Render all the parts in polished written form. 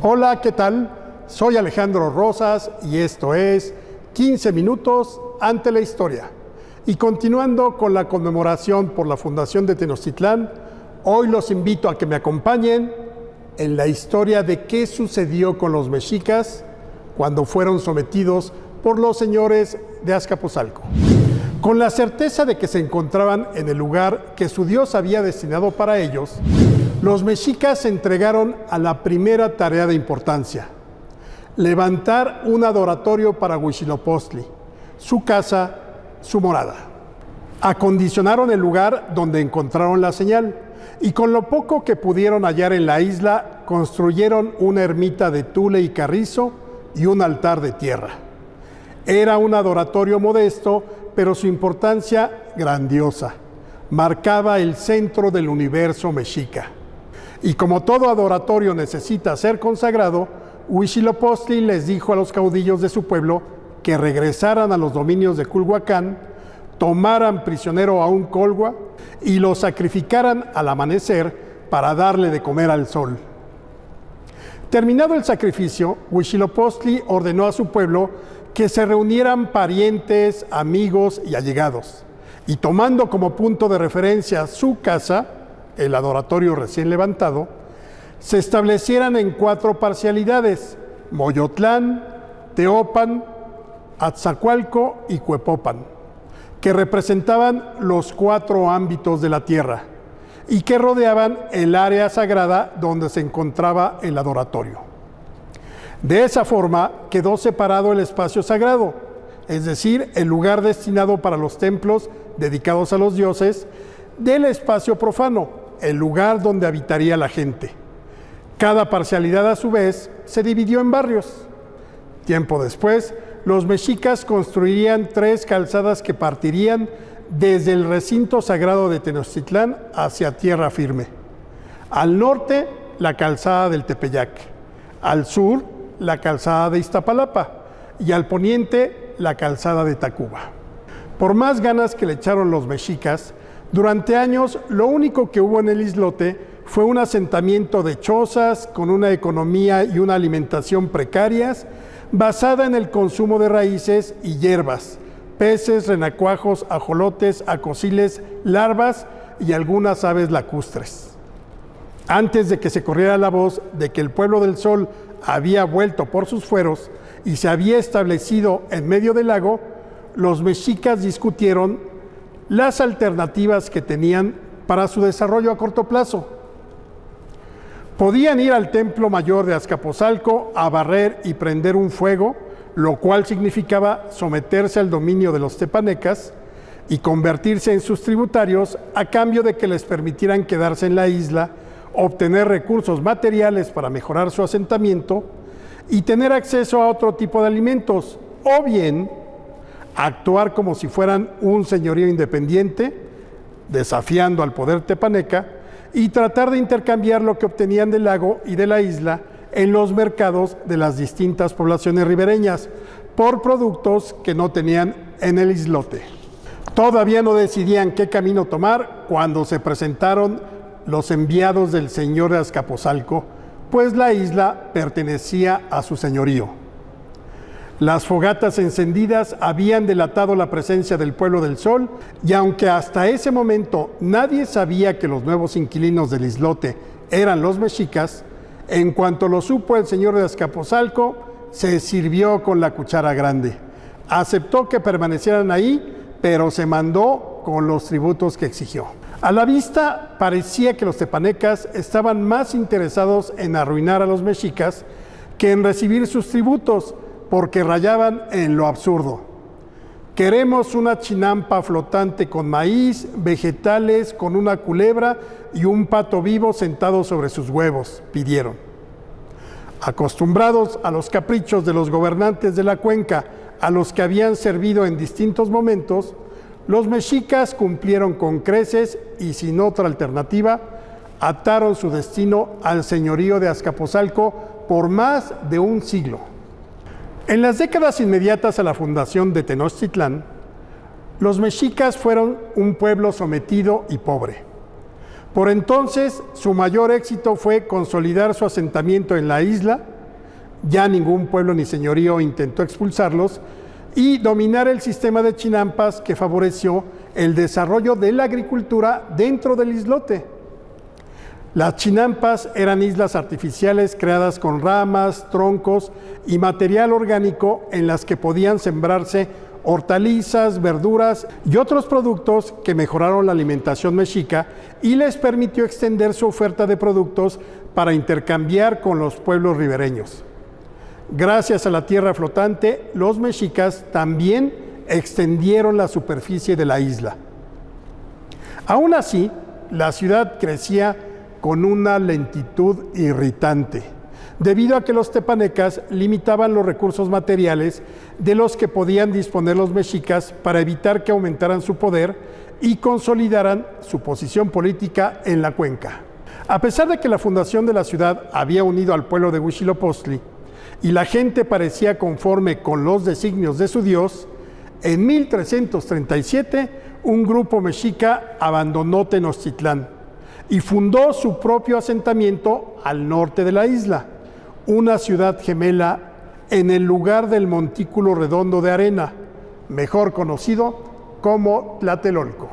Hola, ¿qué tal? Soy Alejandro Rosas y esto es 15 minutos ante la historia. Y continuando con la conmemoración por la fundación de Tenochtitlán, hoy los invito a que me acompañen en la historia de qué sucedió con los mexicas cuando fueron sometidos por los señores de Azcapotzalco. Con la certeza de que se encontraban en el lugar que su Dios había destinado para ellos, los mexicas se entregaron a la primera tarea de importancia: levantar un adoratorio para Huitzilopochtli, su casa, su morada. Acondicionaron el lugar donde encontraron la señal y con lo poco que pudieron hallar en la isla, construyeron una ermita de tule y carrizo y un altar de tierra. Era un adoratorio modesto, pero su importancia grandiosa. Marcaba el centro del universo mexica. Y como todo adoratorio necesita ser consagrado, Huitzilopochtli les dijo a los caudillos de su pueblo que regresaran a los dominios de Culhuacán, tomaran prisionero a un colgua y lo sacrificaran al amanecer para darle de comer al sol. Terminado el sacrificio, Huitzilopochtli ordenó a su pueblo que se reunieran parientes, amigos y allegados, y tomando como punto de referencia su casa, el adoratorio recién levantado, se establecieran en 4 parcialidades: Moyotlán, Teopan, Atzacualco y Cuepopan, que representaban los 4 ámbitos de la tierra y que rodeaban el área sagrada donde se encontraba el adoratorio. De esa forma quedó separado el espacio sagrado, es decir, el lugar destinado para los templos dedicados a los dioses, del espacio profano, el lugar donde habitaría la gente. Cada parcialidad, a su vez, se dividió en barrios. Tiempo después, los mexicas construirían 3 calzadas que partirían desde el recinto sagrado de Tenochtitlán hacia tierra firme. Al norte, la calzada del Tepeyac; al sur, la calzada de Iztapalapa; y al poniente, la calzada de Tacuba. Por más ganas que le echaron los mexicas, durante años lo único que hubo en el islote fue un asentamiento de chozas con una economía y una alimentación precarias, basada en el consumo de raíces y hierbas, peces, renacuajos, ajolotes, acosiles, larvas y algunas aves lacustres. Antes de que se corriera la voz de que el pueblo del Sol había vuelto por sus fueros y se había establecido en medio del lago, los mexicas discutieron las alternativas que tenían para su desarrollo a corto plazo. Podían ir al templo mayor de Azcapotzalco a barrer y prender un fuego, lo cual significaba someterse al dominio de los tepanecas y convertirse en sus tributarios a cambio de que les permitieran quedarse en la isla, obtener recursos materiales para mejorar su asentamiento y tener acceso a otro tipo de alimentos, o bien actuar como si fueran un señorío independiente, desafiando al poder tepaneca, y tratar de intercambiar lo que obtenían del lago y de la isla en los mercados de las distintas poblaciones ribereñas por productos que no tenían en el islote. Todavía no decidían qué camino tomar cuando se presentaron los enviados del señor de Azcapotzalco, pues la isla pertenecía a su señorío. Las fogatas encendidas habían delatado la presencia del pueblo del Sol, y aunque hasta ese momento nadie sabía que los nuevos inquilinos del islote eran los mexicas, en cuanto lo supo el señor de Azcapotzalco, se sirvió con la cuchara grande. Aceptó que permanecieran ahí, pero se mandó con los tributos que exigió. A la vista parecía que los tepanecas estaban más interesados en arruinar a los mexicas que en recibir sus tributos, porque rayaban en lo absurdo. Queremos una chinampa flotante con maíz, vegetales, con una culebra y un pato vivo sentado sobre sus huevos, pidieron. Acostumbrados a los caprichos de los gobernantes de la cuenca, a los que habían servido en distintos momentos, los mexicas cumplieron con creces y sin otra alternativa, ataron su destino al señorío de Azcapotzalco por más de un siglo. En las décadas inmediatas a la fundación de Tenochtitlán, los mexicas fueron un pueblo sometido y pobre. Por entonces, su mayor éxito fue consolidar su asentamiento en la isla, Ya ningún pueblo ni señorío intentó expulsarlos y dominar el sistema de chinampas que favoreció el desarrollo de la agricultura dentro del islote. Las chinampas eran islas artificiales creadas con ramas, troncos y material orgánico en las que podían sembrarse hortalizas, verduras y otros productos que mejoraron la alimentación mexica y les permitió extender su oferta de productos para intercambiar con los pueblos ribereños. Gracias a la tierra flotante, los mexicas también extendieron la superficie de la isla. Aún así, la ciudad crecía con una lentitud irritante, debido a que los tepanecas limitaban los recursos materiales de los que podían disponer los mexicas para evitar que aumentaran su poder y consolidaran su posición política en la cuenca. A pesar de que la fundación de la ciudad había unido al pueblo de Huitzilopochtli y la gente parecía conforme con los designios de su dios, en 1337 un grupo mexica abandonó Tenochtitlán y fundó su propio asentamiento al norte de la isla, una ciudad gemela en el lugar del montículo redondo de arena, mejor conocido como Tlatelolco.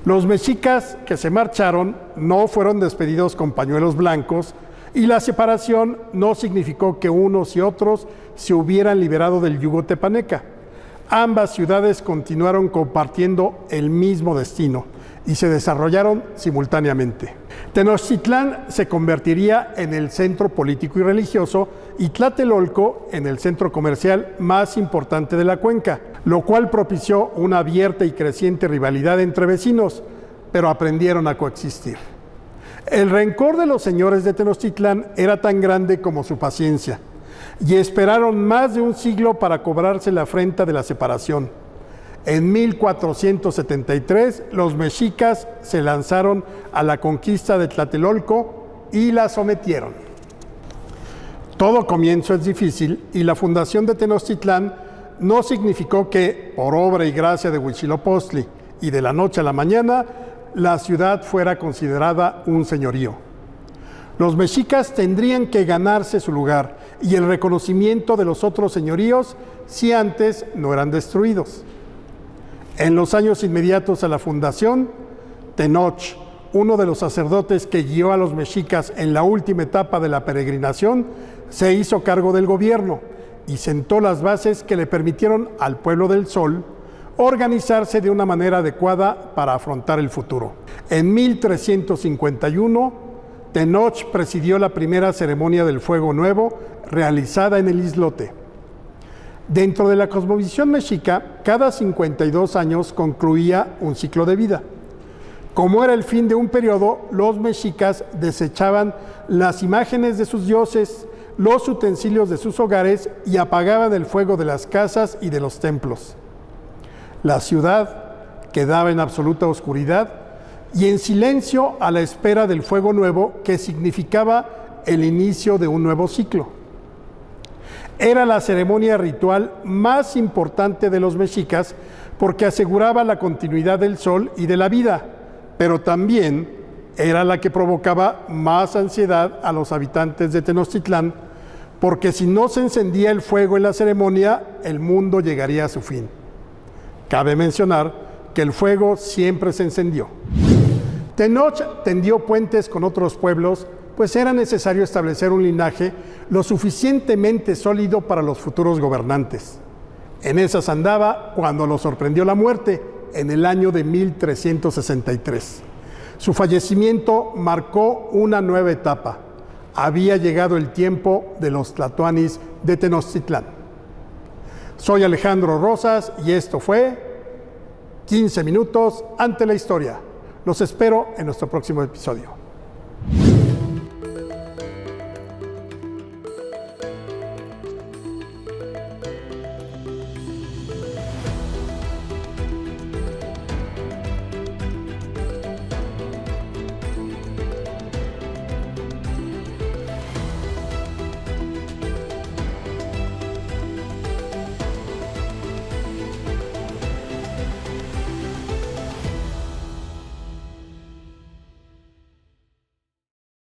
Los mexicas que se marcharon no fueron despedidos con pañuelos blancos y la separación no significó que unos y otros se hubieran liberado del yugo tepaneca. Ambas ciudades continuaron compartiendo el mismo destino y se desarrollaron simultáneamente. Tenochtitlán se convertiría en el centro político y religioso y Tlatelolco en el centro comercial más importante de la cuenca, lo cual propició una abierta y creciente rivalidad entre vecinos, pero aprendieron a coexistir. El rencor de los señores de Tenochtitlán era tan grande como su paciencia, y esperaron más de un siglo para cobrarse la afrenta de la separación. En 1473, los mexicas se lanzaron a la conquista de Tlatelolco y la sometieron. Todo comienzo es difícil y la fundación de Tenochtitlán no significó que, por obra y gracia de Huitzilopochtli y de la noche a la mañana, la ciudad fuera considerada un señorío. Los mexicas tendrían que ganarse su lugar y el reconocimiento de los otros señoríos si antes no eran destruidos. En los años inmediatos a la fundación, Tenoch, uno de los sacerdotes que guió a los mexicas en la última etapa de la peregrinación, se hizo cargo del gobierno y sentó las bases que le permitieron al pueblo del Sol organizarse de una manera adecuada para afrontar el futuro. En 1351, Tenoch presidió la primera ceremonia del Fuego Nuevo realizada en el islote. Dentro de la cosmovisión mexica, cada 52 años concluía un ciclo de vida. Como era el fin de un periodo, los mexicas desechaban las imágenes de sus dioses, los utensilios de sus hogares y apagaban el fuego de las casas y de los templos. La ciudad quedaba en absoluta oscuridad y en silencio a la espera del fuego nuevo que significaba el inicio de un nuevo ciclo. Era la ceremonia ritual más importante de los mexicas porque aseguraba la continuidad del sol y de la vida, pero también era la que provocaba más ansiedad a los habitantes de Tenochtitlán, porque si no se encendía el fuego en la ceremonia, el mundo llegaría a su fin. Cabe mencionar que el fuego siempre se encendió. Tenoch tendió puentes con otros pueblos, pues era necesario establecer un linaje lo suficientemente sólido para los futuros gobernantes. En esas andaba cuando lo sorprendió la muerte en el año de 1363. Su fallecimiento marcó una nueva etapa. Había llegado el tiempo de los tlatoanis de Tenochtitlán. Soy Alejandro Rosas y esto fue 15 minutos ante la historia. Los espero en nuestro próximo episodio.